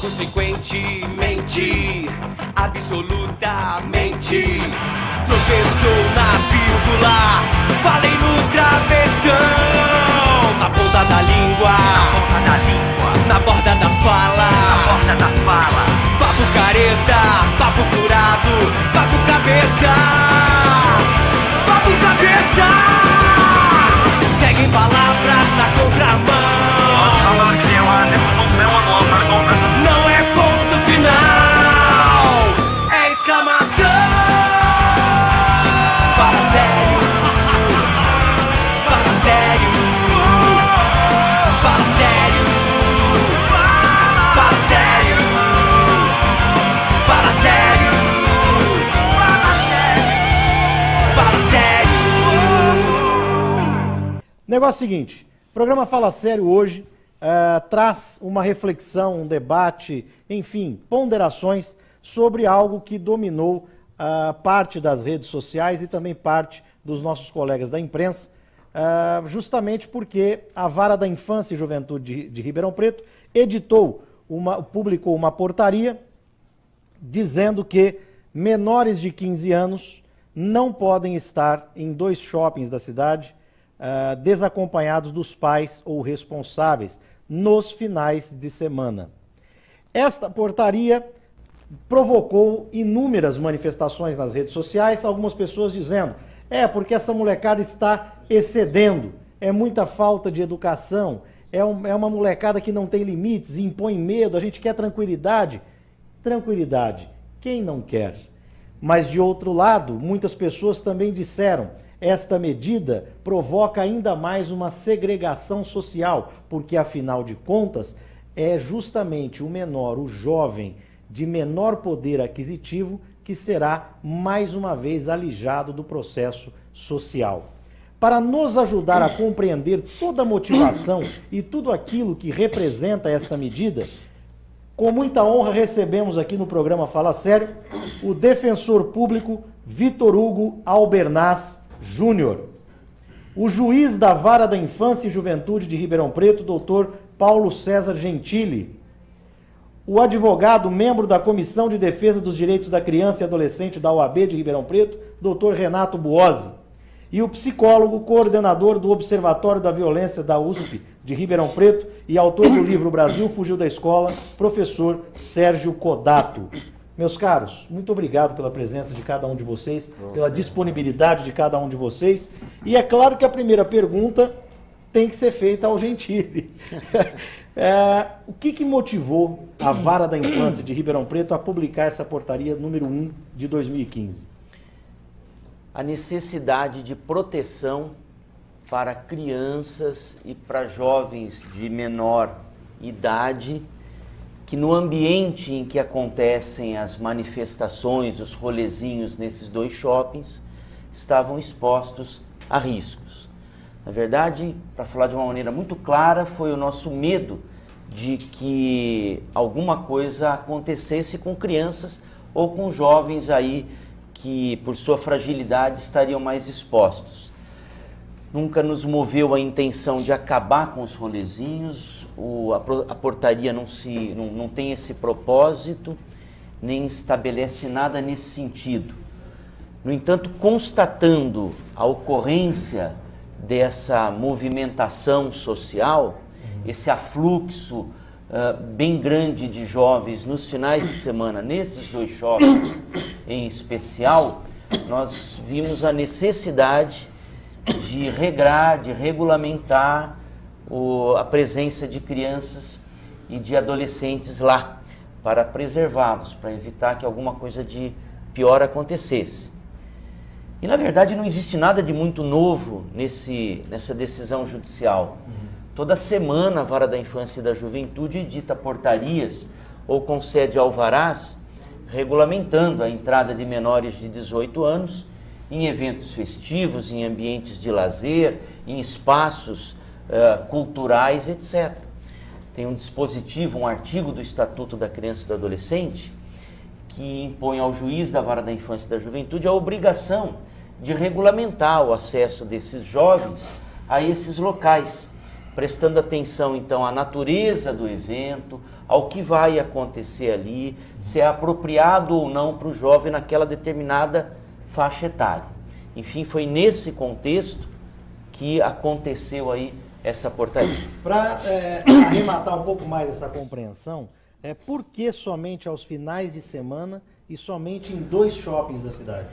Consequentemente, absolutamente, tropeçou na vírgula, falei no travessão, na ponta da língua, na borda da fala, papo careta, papo furado, papo cabeça, seguem palavras na contramão. Não é ponto final, é exclamação. Fala sério, fala sério, fala sério, fala sério, fala sério, fala sério. Negócio seguinte, o programa Fala Sério hoje traz uma reflexão, um debate, enfim, ponderações sobre algo que dominou parte das redes sociais e também parte dos nossos colegas da imprensa, justamente porque a Vara da Infância e Juventude de Ribeirão Preto publicou uma portaria dizendo que menores de 15 anos não podem estar em 2 shoppings da cidade desacompanhados dos pais ou responsáveis nos finais de semana. Esta portaria provocou inúmeras manifestações nas redes sociais, algumas pessoas dizendo, porque essa molecada está excedendo, é muita falta de educação, é uma molecada que não tem limites, impõe medo, a gente quer tranquilidade. Tranquilidade, quem não quer? Mas de outro lado, muitas pessoas também disseram, esta medida provoca ainda mais uma segregação social, porque afinal de contas é justamente o menor, o jovem de menor poder aquisitivo que será mais uma vez alijado do processo social. Para nos ajudar a compreender toda a motivação e tudo aquilo que representa esta medida, com muita honra recebemos aqui no programa Fala Sério o defensor público Vitor Hugo Albernaz Júnior, o juiz da Vara da Infância e Juventude de Ribeirão Preto, doutor Paulo César Gentili, o advogado, membro da Comissão de Defesa dos Direitos da Criança e Adolescente da OAB de Ribeirão Preto, doutor Renato Buozzi, e o psicólogo, coordenador do Observatório da Violência da USP de Ribeirão Preto e autor do livro Brasil Fugiu da Escola, professor Sérgio Codato. Meus caros, muito obrigado pela presença de cada um de vocês, pela disponibilidade de cada um de vocês. E é claro que a primeira pergunta tem que ser feita ao Gentili. O que motivou a Vara da Infância de Ribeirão Preto a publicar essa portaria número 1 de 2015? A necessidade de proteção para crianças e para jovens de menor idade, que no ambiente em que acontecem as manifestações, os rolezinhos nesses 2 shoppings, estavam expostos a riscos. Na verdade, para falar de uma maneira muito clara, foi o nosso medo de que alguma coisa acontecesse com crianças ou com jovens aí que, por sua fragilidade, estariam mais expostos. Nunca nos moveu a intenção de acabar com os rolezinhos, a portaria não tem esse propósito, nem estabelece nada nesse sentido. No entanto, constatando a ocorrência dessa movimentação social, esse afluxo bem grande de jovens nos finais de semana, nesses 2 shoppings em especial, nós vimos a necessidade de regrar, de regulamentar a presença de crianças e de adolescentes lá, para preservá-los, para evitar que alguma coisa de pior acontecesse. E, na verdade, não existe nada de muito novo nessa decisão judicial. Toda semana a Vara da Infância e da Juventude edita portarias ou concede alvarás regulamentando a entrada de menores de 18 anos em eventos festivos, em ambientes de lazer, em espaços culturais, etc. Tem um dispositivo, um artigo do Estatuto da Criança e do Adolescente que impõe ao juiz da Vara da Infância e da Juventude a obrigação de regulamentar o acesso desses jovens a esses locais, prestando atenção então à natureza do evento, ao que vai acontecer ali, se é apropriado ou não para o jovem naquela determinada faixa etária. Enfim, foi nesse contexto que aconteceu aí essa portaria. Para arrematar um pouco mais essa compreensão, por que somente aos finais de semana e somente em 2 shoppings da cidade?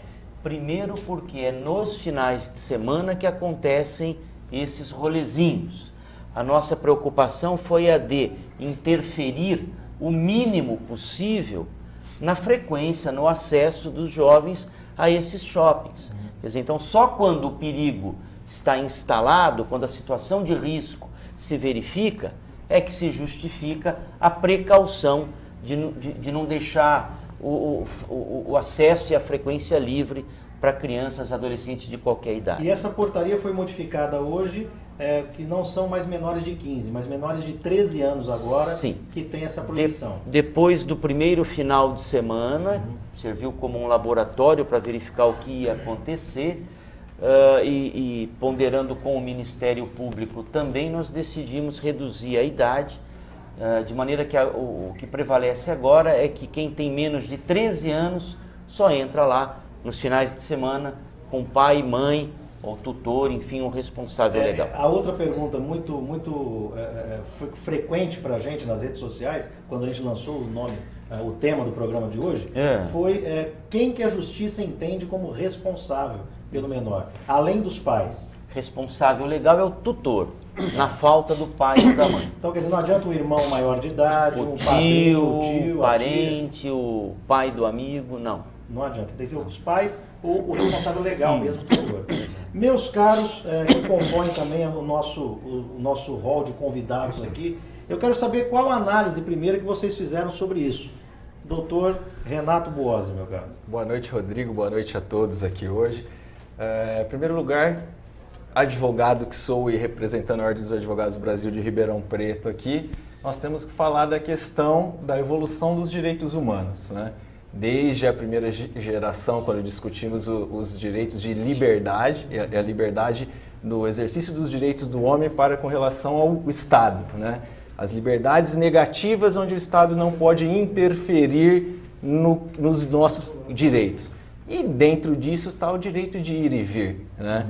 Primeiro porque é nos finais de semana que acontecem esses rolezinhos. A nossa preocupação foi a de interferir o mínimo possível na frequência, no acesso dos jovens a esses shoppings. Quer dizer, então, só quando o perigo está instalado, quando a situação de risco se verifica, é que se justifica a precaução de não deixar o acesso e a frequência livre para crianças e adolescentes de qualquer idade. E essa portaria foi modificada hoje, que não são mais menores de 15, mas menores de 13 anos agora. Sim. Que tem essa proibição. Depois do primeiro final de semana, serviu como um laboratório para verificar o que ia acontecer, e ponderando com o Ministério Público também, nós decidimos reduzir a idade, de maneira que o que prevalece agora é que quem tem menos de 13 anos só entra lá nos finais de semana com pai, mãe, ou tutor, enfim, um responsável legal. A outra pergunta muito frequente para a gente nas redes sociais, quando a gente lançou o tema do programa de hoje, foi quem que a justiça entende como responsável pelo menor, além dos pais? Responsável legal é o tutor, na falta do pai ou da mãe. Então, quer dizer, não adianta o irmão maior de idade, o tio, o parente, o pai do amigo, não. Não adianta, tem que ser os pais ou o responsável legal mesmo, o tutor. Meus caros, que compõem também o nosso hall de convidados aqui, eu quero saber qual a análise primeira que vocês fizeram sobre isso. Doutor Renato Buozzi, meu caro. Boa noite, Rodrigo, boa noite a todos aqui hoje. Em primeiro lugar, advogado que sou e representando a Ordem dos Advogados do Brasil de Ribeirão Preto aqui, nós temos que falar da questão da evolução dos direitos humanos, né? Desde a primeira geração, quando discutimos os direitos de liberdade, a liberdade no exercício dos direitos do homem para com relação ao Estado, né? As liberdades negativas onde o Estado não pode interferir nos nossos direitos. E dentro disso está o direito de ir e vir, né?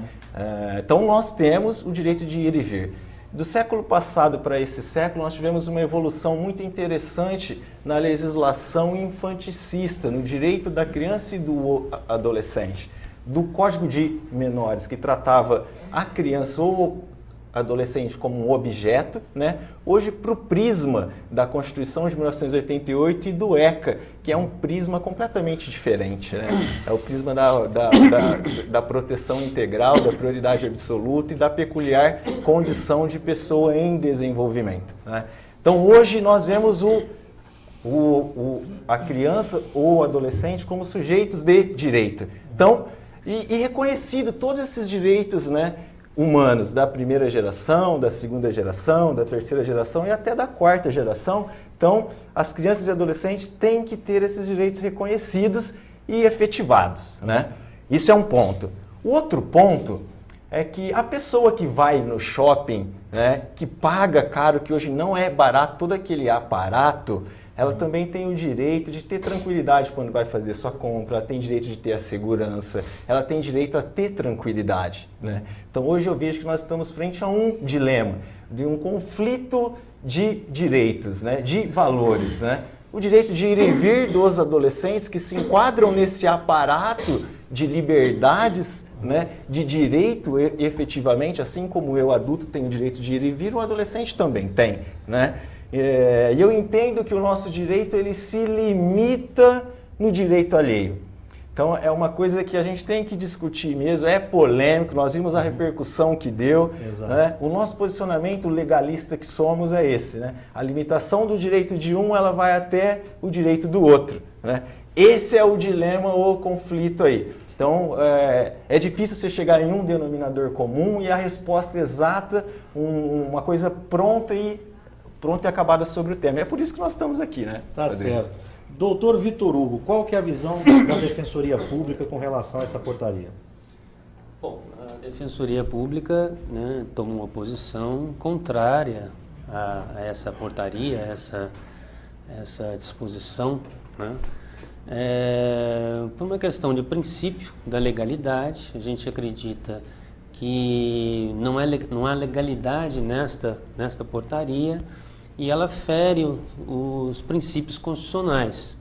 Então nós temos o direito de ir e vir. Do século passado para esse século, nós tivemos uma evolução muito interessante na legislação infanticista, no direito da criança e do adolescente. Do Código de Menores, que tratava a criança ou adolescente como um objeto, né? Hoje para o prisma da Constituição de 1988 e do ECA, que é um prisma completamente diferente, né? É o prisma da proteção integral, da prioridade absoluta e da peculiar condição de pessoa em desenvolvimento, né? Então hoje nós vemos a criança ou o adolescente como sujeitos de direito. Então, e reconhecido todos esses direitos, né, humanos da primeira geração, da segunda geração, da terceira geração e até da quarta geração. Então, as crianças e adolescentes têm que ter esses direitos reconhecidos e efetivados, né? Isso é um ponto. O outro ponto é que a pessoa que vai no shopping, né, que paga caro, que hoje não é barato, todo aquele aparato, ela também tem o direito de ter tranquilidade quando vai fazer sua compra, ela tem direito de ter a segurança, ela tem direito a ter tranquilidade, né? Então hoje eu vejo que nós estamos frente a um dilema, de um conflito de direitos, né? De valores, né? O direito de ir e vir dos adolescentes que se enquadram nesse aparato de liberdades, né? De direito efetivamente, assim como eu adulto tenho o direito de ir e vir, o adolescente também tem, né? E eu entendo que o nosso direito ele se limita no direito alheio. Então é uma coisa que a gente tem que discutir mesmo, é polêmico, nós vimos a repercussão que deu, né? O nosso posicionamento legalista que somos é esse, né? A limitação do direito de um, ela vai até o direito do outro, né? Esse é o dilema ou conflito aí. Então, é difícil você chegar em um denominador comum e a resposta exata, uma coisa pronta e acabada sobre o tema. É por isso que nós estamos aqui, né? Tá certo. Doutor Vitor Hugo, qual que é a visão da Defensoria Pública com relação a essa portaria? Bom, A Defensoria Pública, né, tomou uma posição contrária a essa portaria, essa disposição, né? Por uma questão de princípio da legalidade. A gente acredita que não há legalidade nesta portaria e ela fere os princípios constitucionais,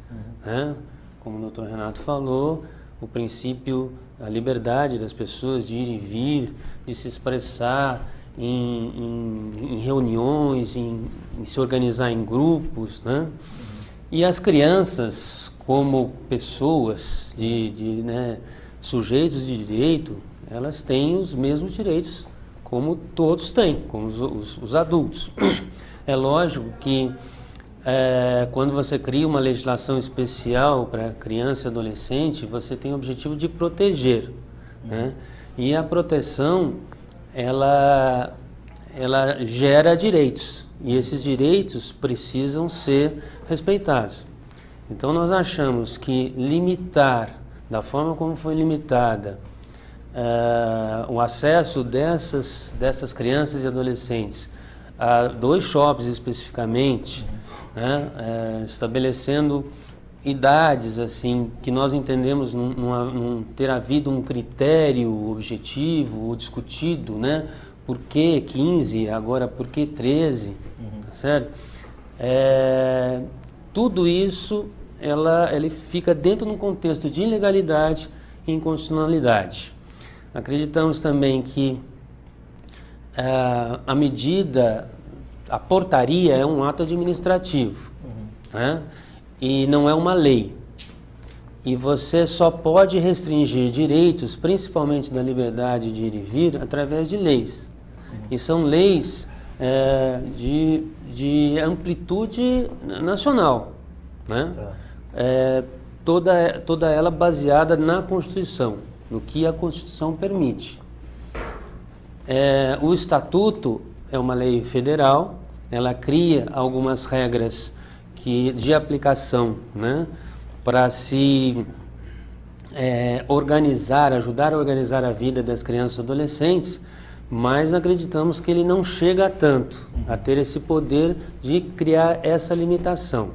né? Como o doutor Renato falou, o princípio, a liberdade das pessoas de ir e vir, de se expressar em reuniões, em se organizar em grupos, né? E as crianças, como pessoas, né, sujeitos de direito, elas têm os mesmos direitos como todos têm, como os adultos. É lógico que quando você cria uma legislação especial para criança e adolescente, você tem o objetivo de proteger, né? E a proteção, ela gera direitos, e esses direitos precisam ser respeitados. Então nós achamos que limitar, da forma como foi limitada, o acesso dessas crianças e adolescentes a 2 shoppings especificamente, né, estabelecendo idades assim que nós entendemos não ter havido um critério objetivo ou discutido, né? Por que 15, agora por que 13, tá certo? Tudo isso ele fica dentro de um contexto de ilegalidade e inconstitucionalidade. Acreditamos também que a portaria é um ato administrativo, né? E não é uma lei. E você só pode restringir direitos, principalmente da liberdade de ir e vir, através de leis. E são leis de amplitude nacional, né? Toda ela baseada na Constituição, no que a Constituição permite. O Estatuto é uma lei federal, ela cria algumas regras de aplicação, né, para se ajudar a organizar a vida das crianças e adolescentes, mas acreditamos que ele não chega a tanto, a ter esse poder de criar essa limitação.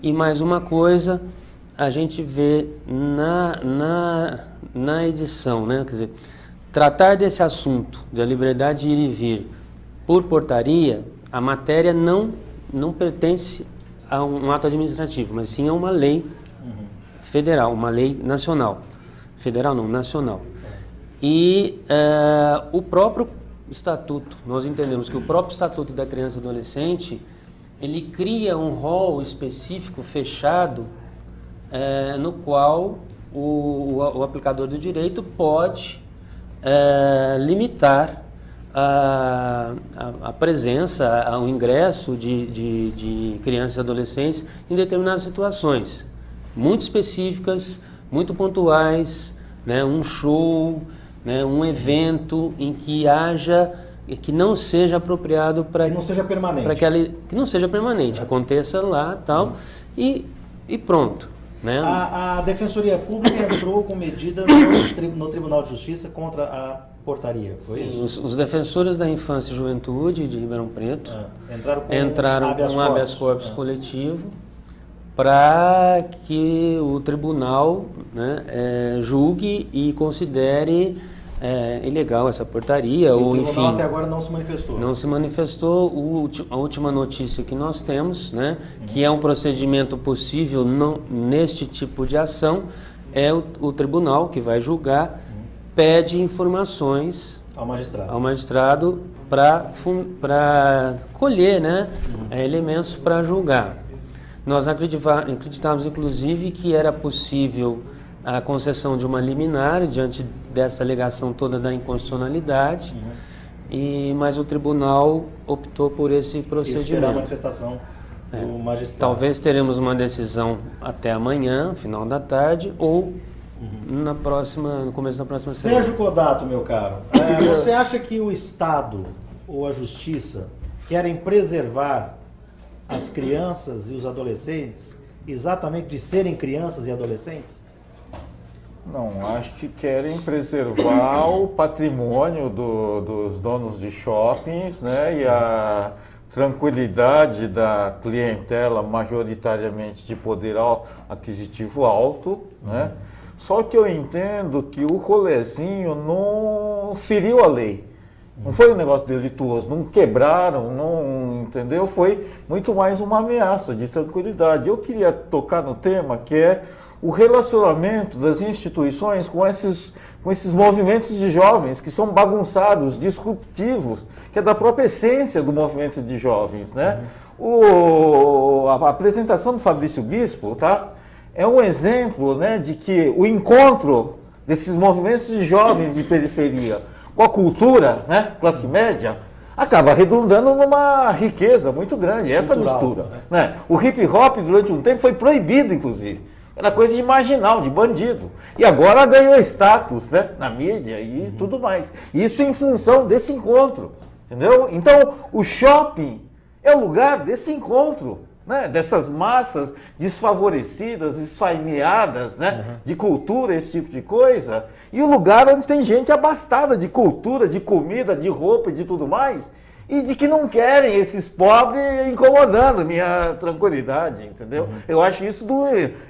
E mais uma coisa, a gente vê na edição, né, quer dizer, tratar desse assunto, da liberdade de ir e vir, por portaria, a matéria não pertence a um ato administrativo, mas sim a uma lei federal, uma lei nacional. Federal não, nacional. E o próprio estatuto, nós entendemos que o próprio Estatuto da Criança e Adolescente, ele cria um rol específico, fechado, no qual o aplicador do direito pode limitar a presença, o ingresso de crianças e adolescentes em determinadas situações muito específicas, muito pontuais, né, um show, né, um evento em que que não seja apropriado para que não seja permanente, que não seja permanente, aconteça lá tal e pronto, né? A Defensoria Pública entrou com medidas no Tribunal de Justiça contra a portaria, foi isso? Os defensores da infância e juventude de Ribeirão Preto entraram com um habeas corpus coletivo para que o tribunal, né, julgue e considere ilegal essa portaria. E o tribunal até agora não se manifestou. Não se manifestou. A última notícia que nós temos, né, que é um procedimento possível neste tipo de ação, é o tribunal que vai julgar, pede informações ao magistrado para colher, né, elementos para julgar. Nós acreditávamos, inclusive, que era possível a concessão de uma liminar diante dessa alegação toda da inconstitucionalidade, mas o tribunal optou por esse procedimento. Esperar a manifestação do magistrado. Talvez teremos uma decisão até amanhã, final da tarde, ou no começo da próxima semana. Sérgio Codato, meu caro, você acha que o Estado ou a Justiça querem preservar as crianças e os adolescentes exatamente de serem crianças e adolescentes? Não, acho que querem preservar o patrimônio dos donos de shoppings, né, e a tranquilidade da clientela majoritariamente de poder aquisitivo alto, né? Só que eu entendo que o rolezinho não feriu a lei. Não foi um negócio delituoso, não quebraram, não, entendeu? Foi muito mais uma ameaça de tranquilidade. Eu queria tocar no tema que é o relacionamento das instituições com esses movimentos de jovens que são bagunçados, disruptivos, que é da própria essência do movimento de jovens, né? A apresentação do Fabrício Bispo, tá? É um exemplo, né, de que o encontro desses movimentos de jovens de periferia com a cultura, né, classe média, acaba redundando numa riqueza muito grande, essa mistura, né? O hip hop durante um tempo foi proibido, inclusive. Era coisa de marginal, de bandido. E agora ganhou status, né, na mídia e tudo mais. Isso em função desse encontro, entendeu? Então, o shopping é o lugar desse encontro, né, dessas massas desfavorecidas, esfameadas, né, de cultura, esse tipo de coisa. E o lugar onde tem gente abastada de cultura, de comida, de roupa e de tudo mais. E de que não querem esses pobres incomodando minha tranquilidade, entendeu? Eu acho isso do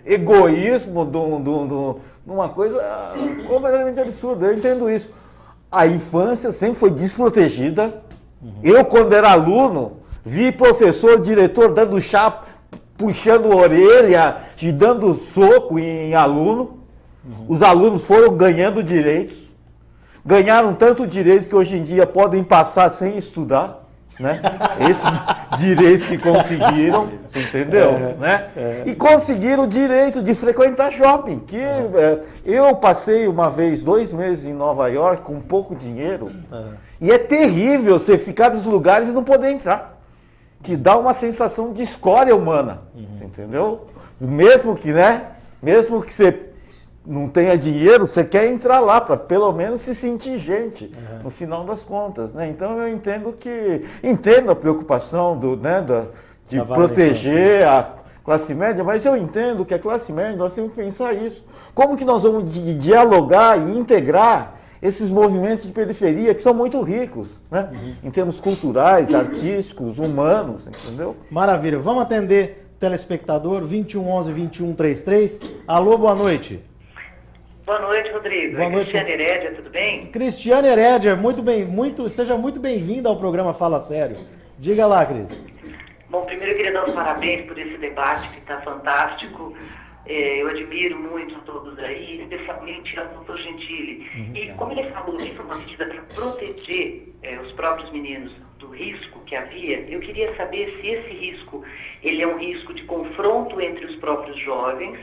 egoísmo, de uma coisa completamente absurda. Eu entendo isso. A infância sempre foi desprotegida. Eu, quando era aluno, vi professor, diretor dando chá, puxando a orelha e dando soco em aluno. Os alunos foram ganhando direitos. Ganharam tanto direito que hoje em dia podem passar sem estudar, né? Esse direito que conseguiram, entendeu? Né? E conseguiram o direito de frequentar shopping. Que eu passei uma vez 2 meses em Nova York com pouco dinheiro. E é terrível você ficar nos lugares e não poder entrar. Te dá uma sensação de escória humana, entendeu? Mesmo que você não tenha dinheiro, você quer entrar lá para pelo menos se sentir gente, no final das contas, né? Então eu entendo a preocupação de proteger a classe média, mas eu entendo que a classe média, nós temos que pensar isso. Como que nós vamos dialogar e integrar esses movimentos de periferia que são muito ricos, né? Em termos culturais, artísticos, humanos, entendeu? Maravilha. Vamos atender telespectador 2111-2133. Alô, boa noite. Boa noite, Rodrigo. Boa noite, Cristiane Herédia, tudo bem? Cristiane Herédia, seja muito bem-vinda ao programa Fala Sério. Diga lá, Cris. Bom, primeiro eu queria dar os parabéns por esse debate que está fantástico. Eu admiro muito todos aí, especialmente ao doutor Gentili. E como ele falou, isso é uma medida para proteger os próprios meninos do risco que havia, eu queria saber se esse risco ele é um risco de confronto entre os próprios jovens,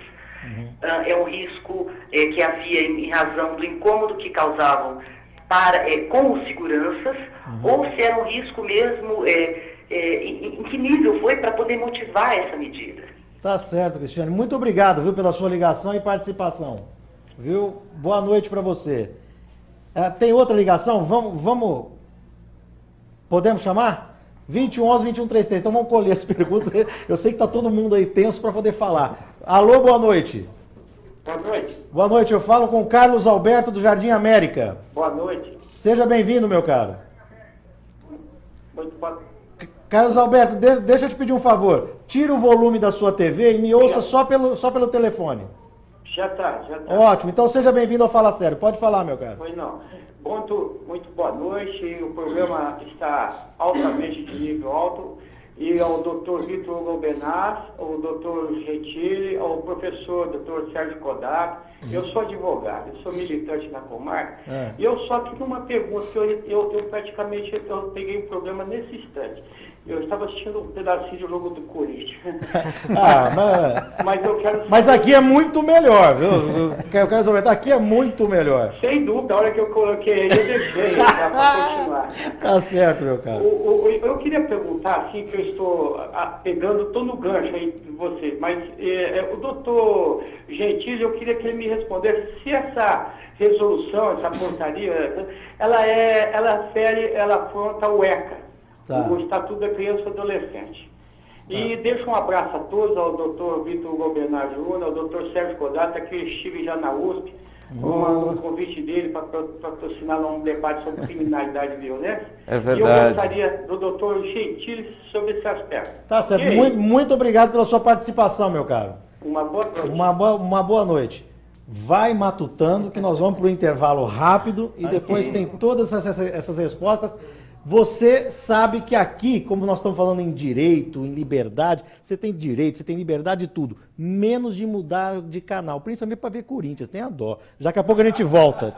é um risco que havia em razão do incômodo que causavam com os seguranças, ou se era um risco mesmo, em que nível foi para poder motivar essa medida. Tá certo, Cristiane. Muito obrigado, viu, pela sua ligação e participação. Viu? Boa noite para você. Tem outra ligação? Vamos... Podemos chamar? 2111-2133. Então vamos colher as perguntas. Eu sei que está todo mundo aí tenso para poder falar. Alô, boa noite. Boa noite. Boa noite, eu falo com Carlos Alberto do Jardim América. Boa noite. Seja bem-vindo, meu caro. Muito boa. Carlos Alberto, deixa eu te pedir um favor. Tira o volume da sua TV e me ouça só pelo telefone. Já tá. Ótimo, então seja bem-vindo ao Fala Sério. Pode falar, meu caro. Pois não. Muito boa noite. O programa está altamente de nível alto. E ao doutor Vitor Golbenaz, ao doutor Gentili, ao professor doutor Sérgio Kodak. Eu sou advogado, eu sou militante na Comar. E eu só tenho uma pergunta, que eu praticamente peguei um problema nesse instante. Eu estava assistindo um pedacinho do jogo do Corinthians. Mas eu quero saber... Mas aqui é muito melhor, viu? Eu quero saber, aqui é muito melhor. Sem dúvida, a hora que eu coloquei aí, eu deixei para continuar. Tá certo, meu caro. Eu queria perguntar, assim, que eu estou no gancho aí de vocês, mas o doutor Gentili, eu queria que ele me respondesse se essa resolução, essa portaria, ela afronta o ECA. Tá. O Estatuto da Criança e Adolescente. E deixo um abraço a todos, ao doutor Vitor Golbenaz Júnior, ao doutor Sérgio Kodata, que eu estive já na USP, um convite dele para patrocinar um debate sobre criminalidade e violência. É E verdade. eu gostaria do doutor Gentili sobre esse aspecto. Tá certo. E aí? Muito obrigado pela sua participação, meu caro. Uma boa noite. Uma boa noite. Vai matutando que nós vamos para o intervalo rápido e depois tem todas essas respostas. Você sabe que aqui, como nós estamos falando em direito, em liberdade, você tem direito, você tem liberdade de tudo, menos de mudar de canal, principalmente para ver Corinthians, tem a dó. Daqui a pouco a gente volta.